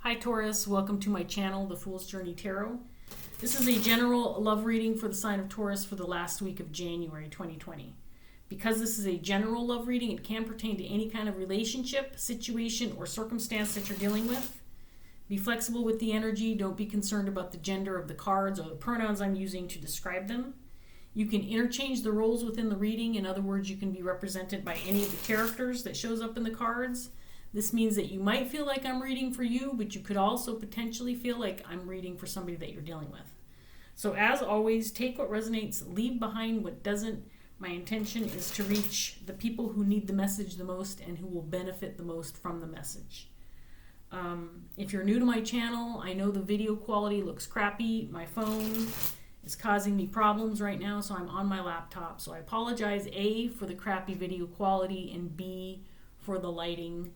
Hi Taurus, welcome to my channel, The Fool's Journey Tarot. This is a general love reading for the sign of Taurus for the last week of January 2020. Because this is a general love reading, it can pertain to any kind of relationship, situation, or circumstance that you're dealing with. Be flexible with the energy. Don't be concerned about the gender of the cards or the pronouns I'm using to describe them. You can interchange the roles within the reading. In other words, you can be represented by any of the characters that shows up in the cards. This means that you might feel like I'm reading for you, but you could also potentially feel like I'm reading for somebody that you're dealing with. So as always, take what resonates, leave behind what doesn't. My intention is to reach the people who need the message the most and who will benefit the most from the message. If you're new to my channel, I know the video quality looks crappy. My phone is causing me problems right now, so I'm on my laptop. So I apologize, A, for the crappy video quality, and B, for the lighting.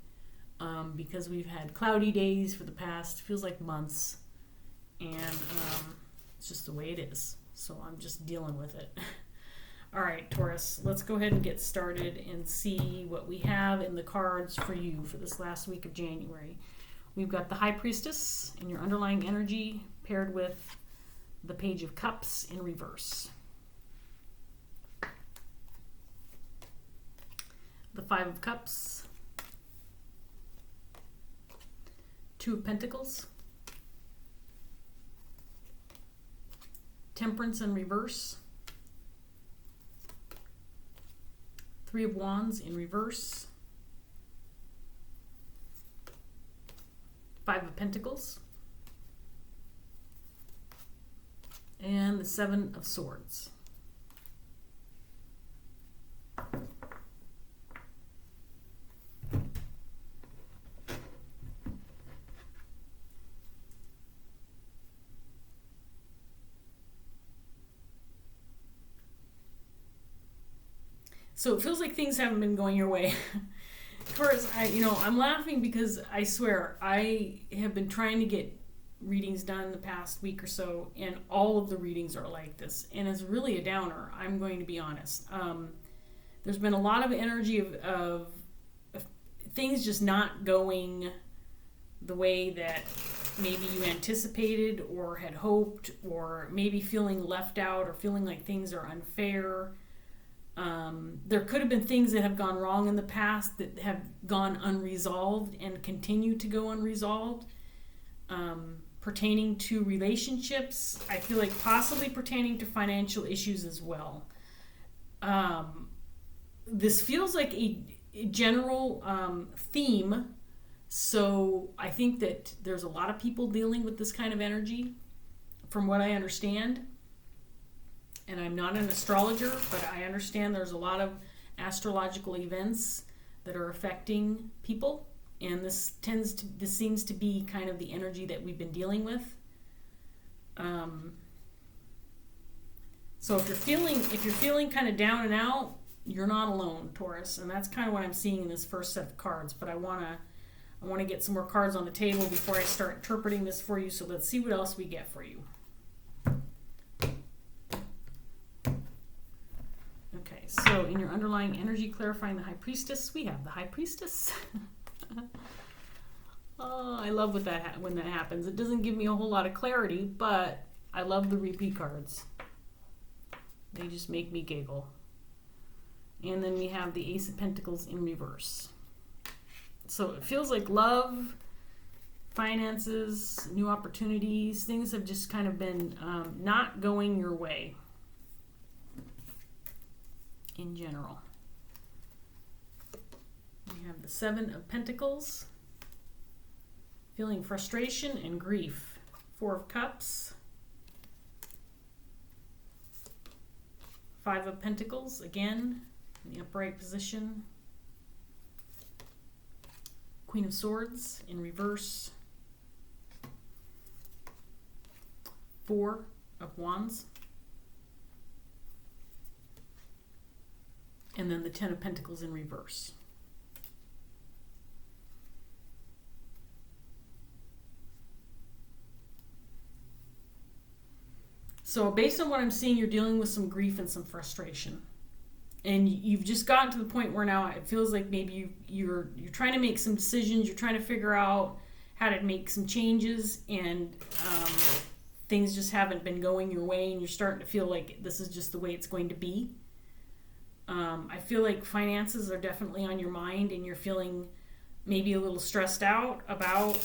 Because we've had cloudy days for the past, feels like months, and it's just the way it is. So I'm just dealing with it. All right, Taurus, let's go ahead and get started and see what we have in the cards for you for this last week of January. We've got the High Priestess in your underlying energy paired with the Page of Cups in reverse. The Five of Cups. Two of Pentacles, Temperance in reverse, Three of Wands in reverse, Five of Pentacles, and the Seven of Swords. So it feels like things haven't been going your way. Taurus, I'm laughing because I swear I have been trying to get readings done the past week or so, and all of the readings are like this. And it's really a downer, I'm going to be honest. There's been a lot of energy of things just not going the way that maybe you anticipated or had hoped, or maybe feeling left out or feeling like things are unfair. There could have been things that have gone wrong in the past that have gone unresolved and continue to go unresolved, pertaining to relationships. I feel like possibly pertaining to financial issues as well. This feels like a general theme, so I think that there's a lot of people dealing with this kind of energy, from what I understand. And I'm not an astrologer, but I understand there's a lot of astrological events that are affecting people, and this seems to be kind of the energy that we've been dealing with. So if you're feeling kind of down and out, you're not alone, Taurus, and that's kind of what I'm seeing in this first set of cards. But I want to get some more cards on the table before I start interpreting this for you. So let's see what else we get for you. So in your underlying energy, clarifying the High Priestess, we have the High Priestess. Oh, I love when that happens. It doesn't give me a whole lot of clarity, but I love the repeat cards. They just make me giggle. And then we have the Ace of Pentacles in reverse. So it feels like love, finances, new opportunities, things have just kind of been not going your way. In general, we have the Seven of Pentacles, feeling frustration and grief. Four of Cups, Five of Pentacles, again in the upright position, Queen of Swords in reverse, Four of Wands, and then the Ten of Pentacles in reverse. So based on what I'm seeing, you're dealing with some grief and some frustration. And you've just gotten to the point where now it feels like maybe you're trying to make some decisions, you're trying to figure out had to make some changes, and things just haven't been going your way, and you're starting to feel like this is just the way it's going to be. I feel like finances are definitely on your mind, and you're feeling maybe a little stressed out about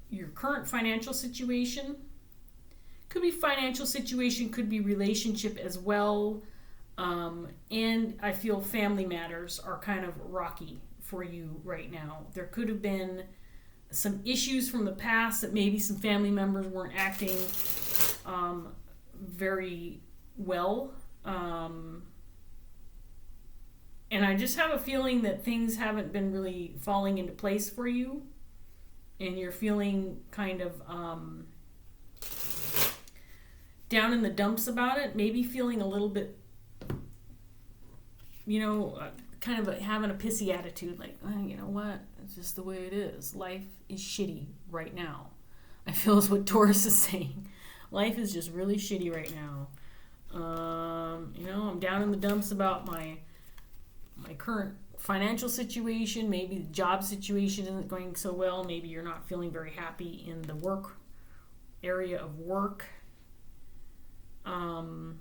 your current financial situation. Could be financial situation, could be relationship as well. And I feel family matters are kind of rocky for you right now. There could have been some issues from the past that maybe some family members weren't acting very well. And I just have a feeling that things haven't been really falling into place for you. And you're feeling kind of down in the dumps about it. Maybe feeling a little bit, kind of having a pissy attitude. Like, you know what? It's just the way it is. Life is shitty right now. I feel is what Taurus is saying. Life is just really shitty right now. I'm down in the dumps about my current financial situation. Maybe the job situation isn't going so well. Maybe you're not feeling very happy in the work area of work. And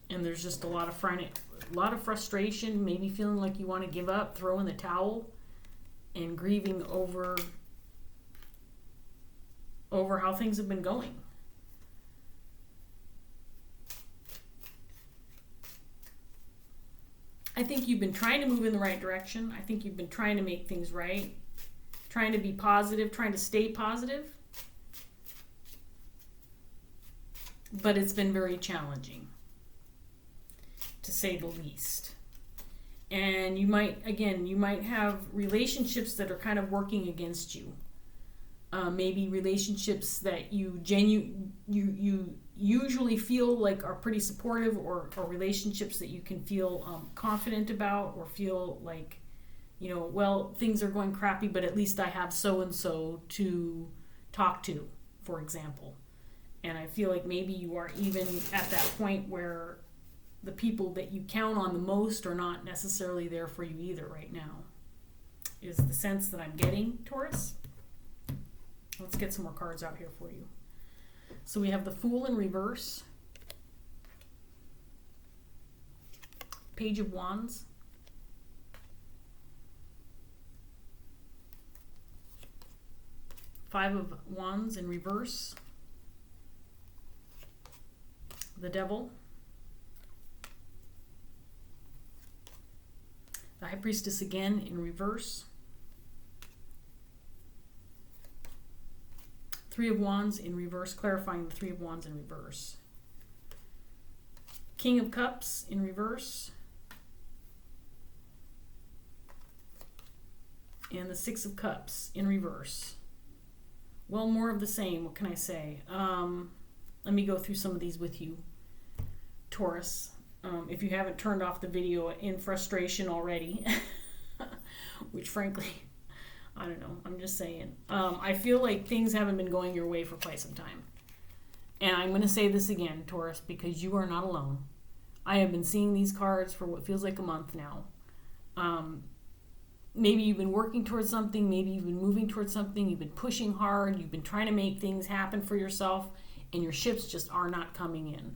there's just a lot of frustration, maybe feeling like you want to give up, throw in the towel, and grieving over how things have been going. I think you've been trying to move in the right direction. I think you've been trying to make things right, trying to be positive, trying to stay positive. But it's been very challenging, to say the least. And you might have relationships that are kind of working against you. Maybe relationships that you usually feel like are pretty supportive, or relationships that you can feel confident about, or feel like, things are going crappy, but at least I have so-and-so to talk to, for example. And I feel like maybe you are even at that point where the people that you count on the most are not necessarily there for you either right now, is the sense that I'm getting, Taurus. Let's get some more cards out here for you. So we have the Fool in reverse, Page of Wands, Five of Wands in reverse, the Devil, the High Priestess again in reverse, Three of Wands in reverse, clarifying the Three of Wands in reverse, King of Cups in reverse, and the Six of Cups in reverse. Well, more of the same, what can I say? Let me go through some of these with you, Taurus. If you haven't turned off the video in frustration already, which frankly, I don't know, I'm just saying. I feel like things haven't been going your way for quite some time. And I'm going to say this again, Taurus, because you are not alone. I have been seeing these cards for what feels like a month now. Maybe you've been working towards something, maybe you've been moving towards something, you've been pushing hard, you've been trying to make things happen for yourself, and your ships just are not coming in.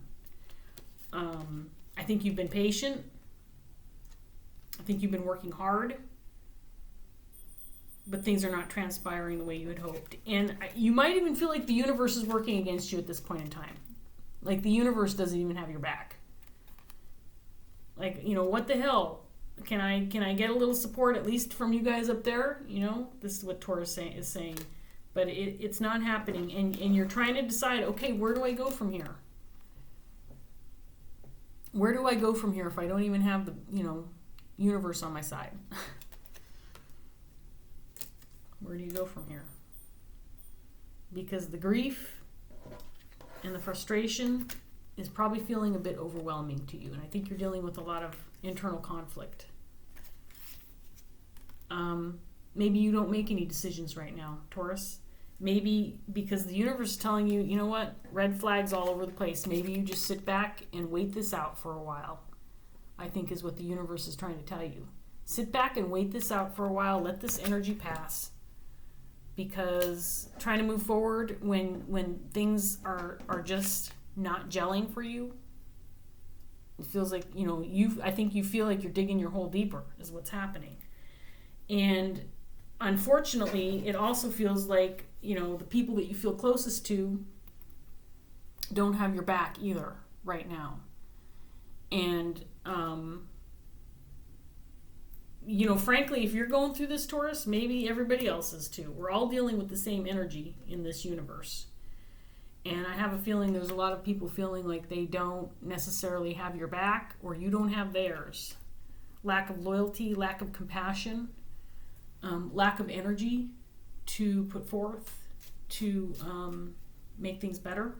I think you've been patient. I think you've been working hard, but things are not transpiring the way you had hoped. And you might even feel like the universe is working against you at this point in time. Like the universe doesn't even have your back. Like, what the hell? Can I get a little support at least from you guys up there? This is what Taurus is saying. But it's not happening. And you're trying to decide, okay, where do I go from here? Where do I go from here if I don't even have the, universe on my side? Where do you go from here? Because the grief and the frustration is probably feeling a bit overwhelming to you. And I think you're dealing with a lot of internal conflict. Maybe you don't make any decisions right now, Taurus. Maybe because the universe is telling you, you know what, red flags all over the place. Maybe you just sit back and wait this out for a while, I think is what the universe is trying to tell you. Sit back and wait this out for a while. Let this energy pass. Because trying to move forward when things are just not gelling for you, it feels like, I think you feel like you're digging your hole deeper is what's happening. And unfortunately, it also feels like, the people that you feel closest to don't have your back either right now. And, frankly, if you're going through this, Taurus, maybe everybody else is too. We're all dealing with the same energy in this universe. And I have a feeling there's a lot of people feeling like they don't necessarily have your back or you don't have theirs. Lack of loyalty, lack of compassion, lack of energy to put forth to make things better.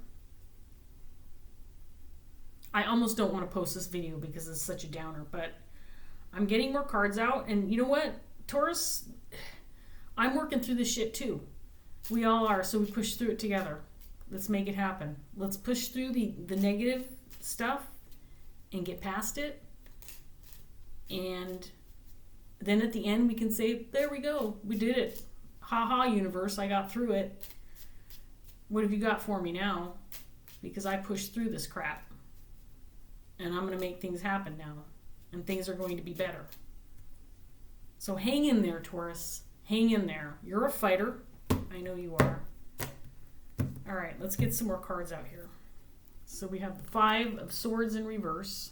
I almost don't want to post this video because it's such a downer, but I'm getting more cards out. And you know what, Taurus? I'm working through this shit too. We all are, so we push through it together. Let's make it happen. Let's push through the negative stuff and get past it. And then at the end we can say, there we go. We did it. Ha ha, universe, I got through it. What have you got for me now? Because I pushed through this crap. And I'm going to make things happen now. And things are going to be better. So hang in there, Taurus. Hang in there. You're a fighter. I know you are. All right, let's get some more cards out here. So we have the 5 of Swords in reverse.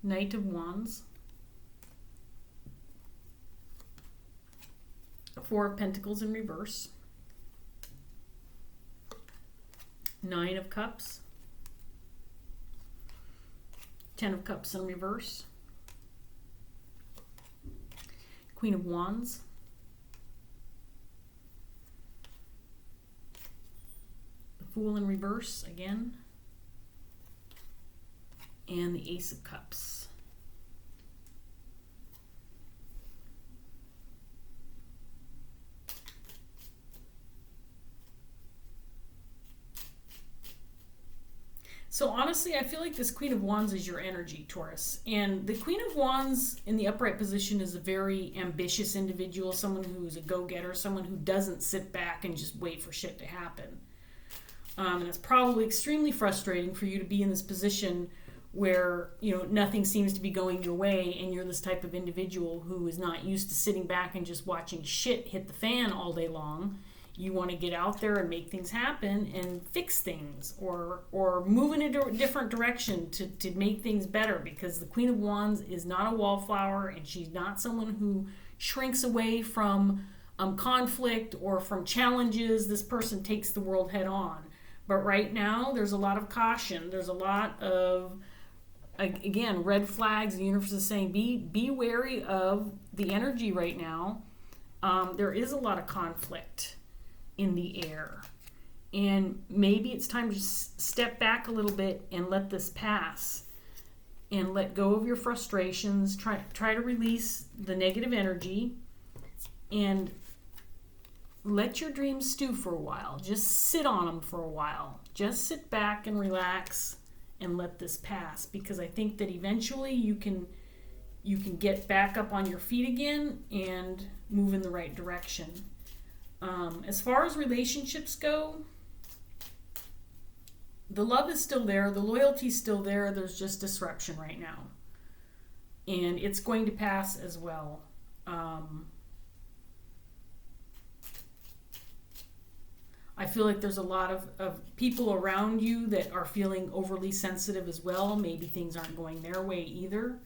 Knight of Wands. 4 of Pentacles in reverse. 9 of Cups. 10 of Cups in reverse. Queen of Wands. The Fool in reverse again. And the Ace of Cups. So honestly, I feel like this Queen of Wands is your energy, Taurus. And the Queen of Wands in the upright position is a very ambitious individual, someone who's a go-getter, someone who doesn't sit back and just wait for shit to happen. And it's probably extremely frustrating for you to be in this position where, nothing seems to be going your way, and you're this type of individual who is not used to sitting back and just watching shit hit the fan all day long. You want to get out there and make things happen and fix things or move in a different direction to make things better, because the Queen of Wands is not a wallflower, and she's not someone who shrinks away from conflict or from challenges. This person takes the world head on. But right now, there's a lot of caution. There's a lot of, again, red flags. The universe is saying be wary of the energy right now. There is a lot of conflict in the air, and maybe it's time to step back a little bit and let this pass and let go of your frustrations. Try to release the negative energy and let your dreams stew for a while. Just sit on them for a while. Just sit back and relax and let this pass, because I think that eventually you can get back up on your feet again and move in the right direction. As far as relationships go, the love is still there, the loyalty is still there, there's just disruption right now. And it's going to pass as well. I feel like there's a lot of people around you that are feeling overly sensitive as well. Maybe things aren't going their way either.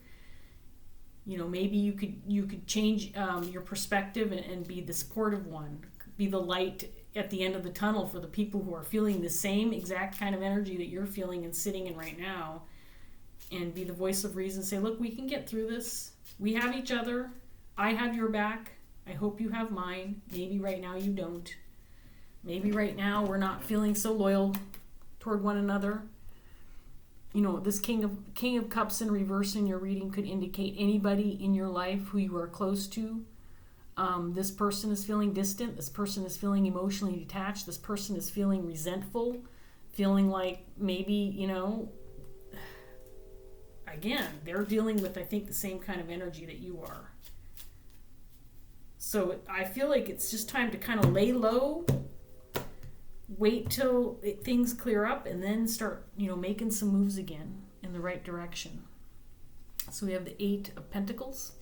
Maybe you could change your perspective and be the supportive one. Be the light at the end of the tunnel for the people who are feeling the same exact kind of energy that you're feeling and sitting in right now, and be the voice of reason. Say, look, we can get through this. We have each other. I have your back. I hope you have mine. Maybe right now you don't. Maybe right now we're not feeling so loyal toward one another. This King of Cups in reverse in your reading could indicate anybody in your life who you are close to. This person is feeling distant. This person is feeling emotionally detached. This person is feeling resentful, feeling like maybe, I again, they're dealing with, I think, the same kind of energy that you are. So I feel like it's just time to kind of lay low, wait till things clear up, and then start, making some moves again in the right direction. So we have the 8 of Pentacles,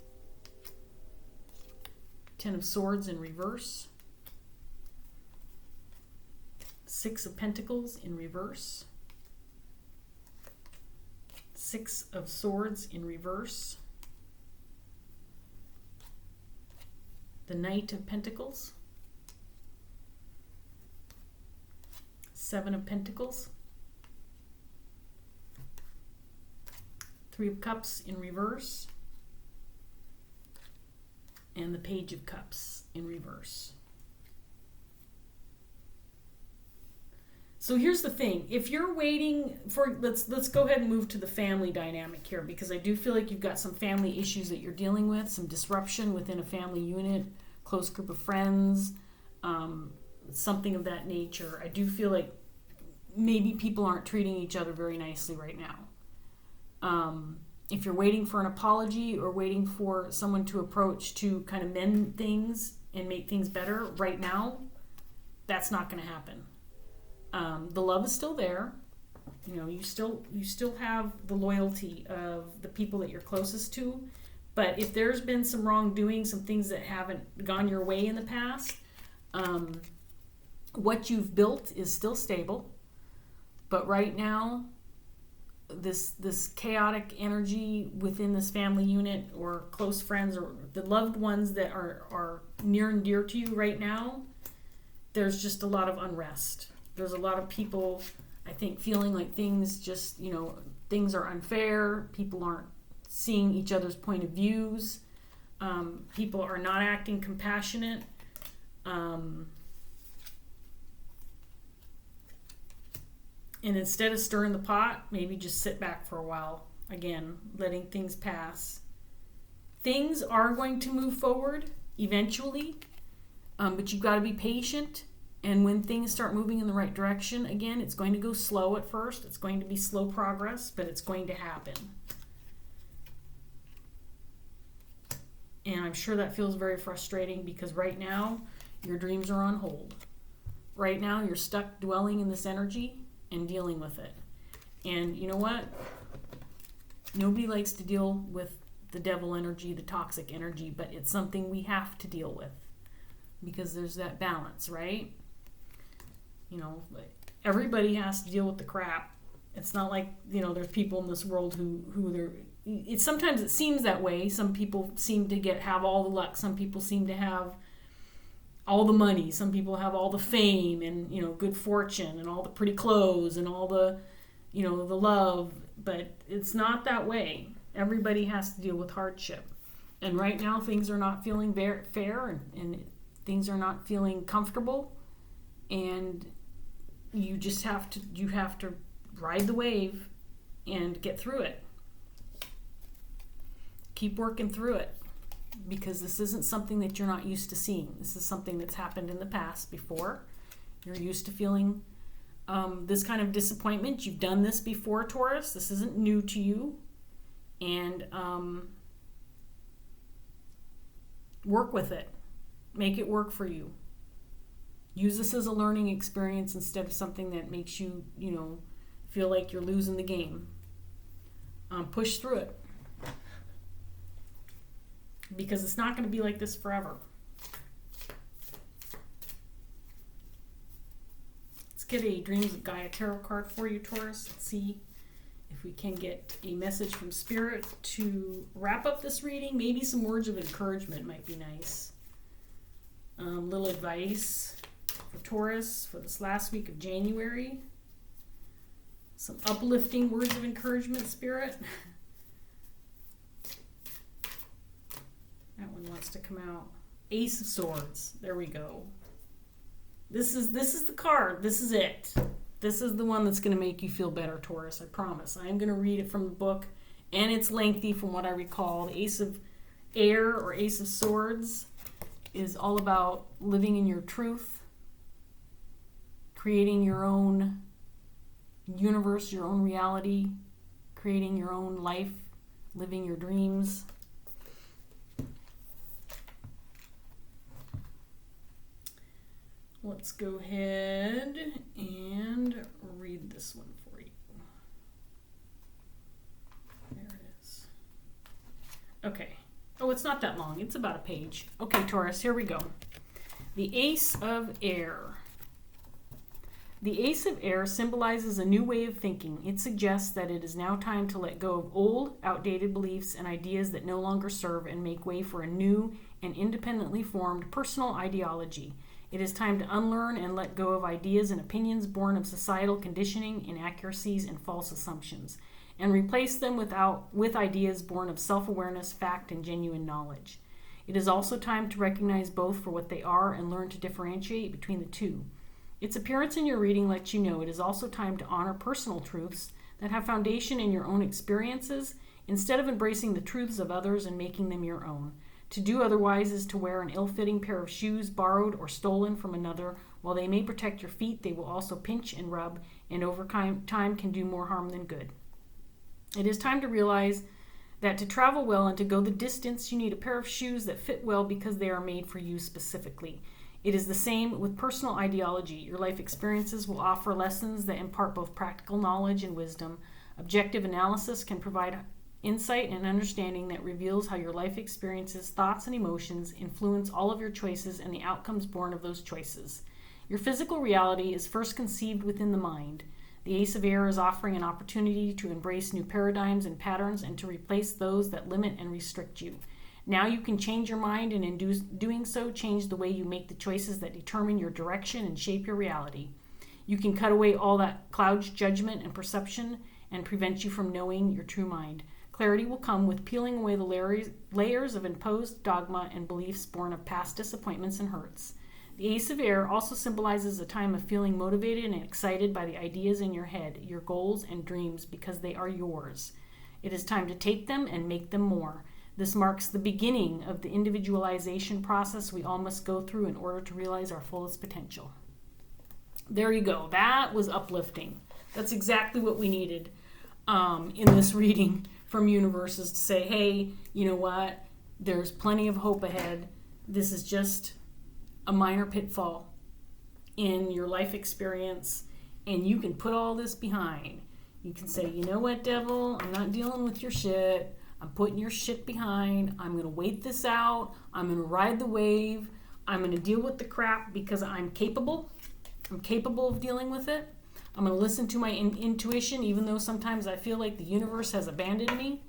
10 of Swords in reverse, 6 of Pentacles in reverse, 6 of Swords in reverse, the Knight of Pentacles, 7 of Pentacles, 3 of Cups in reverse, and the Page of Cups in reverse. So here's the thing. If you're waiting for, let's go ahead and move to the family dynamic here, because I do feel like you've got some family issues that you're dealing with, some disruption within a family unit, close group of friends, something of that nature. I do feel like maybe people aren't treating each other very nicely right now. If you're waiting for an apology or waiting for someone to approach to kind of mend things and make things better right now, that's not going to happen. The love is still there. You still have the loyalty of the people that you're closest to. But if there's been some wrongdoing, some things that haven't gone your way in the past, what you've built is still stable. But right now, this chaotic energy within this family unit or close friends or the loved ones that are near and dear to you right now, there's just a lot of unrest. There's a lot of people, I think, feeling like things just, things are unfair. People aren't seeing each other's point of views. People are not acting compassionate. And instead of stirring the pot, maybe just sit back for a while. Again, letting things pass. Things are going to move forward eventually, but you've got to be patient. And when things start moving in the right direction, again, it's going to go slow at first. It's going to be slow progress, but it's going to happen. And I'm sure that feels very frustrating because right now, your dreams are on hold. Right now, you're stuck dwelling in this energy and dealing with it. And you know what? Nobody likes to deal with the devil energy, the toxic energy, but it's something we have to deal with because there's that balance, right? Everybody has to deal with the crap. It's not like, there's people in this world who sometimes it seems that way. Some people seem to have all the luck. Some people seem to have all the money. Some people have all the fame and, good fortune and all the pretty clothes and all the, the love. But it's not that way. Everybody has to deal with hardship. And right now things are not feeling fair and things are not feeling comfortable. And you just have to ride the wave and get through it. Keep working through it because this isn't something that you're not used to seeing. This is something that's happened in the past before. You're used to feeling this kind of disappointment. You've done this before, Taurus. This isn't new to you. And work with it. Make it work for you. Use this as a learning experience instead of something that makes you, feel like you're losing the game. Push through it. Because it's not going to be like this forever. Let's get a Dreams of Gaia tarot card for you, Taurus. Let's see if we can get a message from Spirit to wrap up this reading. Maybe some words of encouragement might be nice. Little advice for Taurus for this last week of January. Some uplifting words of encouragement, Spirit. That one wants to come out. Ace of Swords. There we go. This is the card. This is it. This is the one that's going to make you feel better, Taurus. I promise. I'm going to read it from the book, and it's lengthy from what I recall. The Ace of Air or Ace of Swords is all about living in your truth, creating your own universe, your own reality, creating your own life living your dreams. Let's go ahead and read this one for you. There it is. Okay. Oh, it's not that long. It's about a page. Okay, Taurus, here we go. The Ace of Air. The Ace of Air symbolizes a new way of thinking. It suggests that it is now time to let go of old, outdated beliefs and ideas that no longer serve and make way for a new and independently formed personal ideology. It is time to unlearn and let go of ideas and opinions born of societal conditioning, inaccuracies, and false assumptions, and replace them with ideas born of self-awareness, fact, and genuine knowledge. It is also time to recognize both for what they are and learn to differentiate between the two. Its appearance in your reading lets you know it is also time to honor personal truths that have foundation in your own experiences instead of embracing the truths of others and making them your own. To do otherwise is to wear an ill-fitting pair of shoes borrowed or stolen from another. While they may protect your feet, they will also pinch and rub, and over time can do more harm than good. It is time to realize that to travel well and to go the distance, you need a pair of shoes that fit well because they are made for you specifically. It is the same with personal ideology. Your life experiences will offer lessons that impart both practical knowledge and wisdom. Objective analysis can provide insight and understanding that reveals how your life experiences, thoughts, and emotions influence all of your choices and the outcomes born of those choices. Your physical reality is first conceived within the mind. The Ace of Air is offering an opportunity to embrace new paradigms and patterns and to replace those that limit and restrict you. Now you can change your mind, and in doing so, change the way you make the choices that determine your direction and shape your reality. You can cut away all that clouds judgment and perception and prevent you from knowing your true mind. Clarity will come with peeling away the layers of imposed dogma and beliefs born of past disappointments and hurts. The Ace of Air also symbolizes a time of feeling motivated and excited by the ideas in your head, your goals and dreams, because they are yours. It is time to take them and make them more. This marks the beginning of the individualization process we all must go through in order to realize our fullest potential. There you go. That was uplifting. That's exactly what we needed in this reading from universes to say, hey, you know what? There's plenty of hope ahead. This is just a minor pitfall in your life experience, and you can put all this behind. You can say, you know what, devil? I'm not dealing with your shit. I'm putting your shit behind. I'm going to wait this out. I'm going to ride the wave. I'm going to deal with the crap because I'm capable. I'm capable of dealing with it. I'm going to listen to my intuition, even though sometimes I feel like the universe has abandoned me.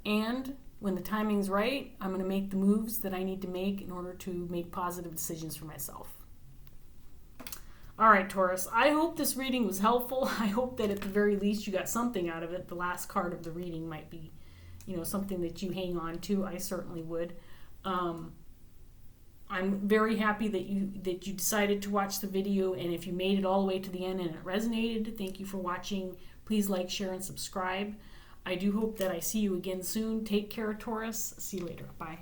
And when the timing's right, I'm going to make the moves that I need to make in order to make positive decisions for myself. All right, Taurus, I hope this reading was helpful. I hope that at the very least you got something out of it. The last card of the reading might be, something that you hang on to. I certainly would. I'm very happy that you decided to watch the video, and if you made it all the way to the end and it resonated, thank you for watching. Please like, share, and subscribe. I do hope that I see you again soon. Take care, Taurus. See you later. Bye.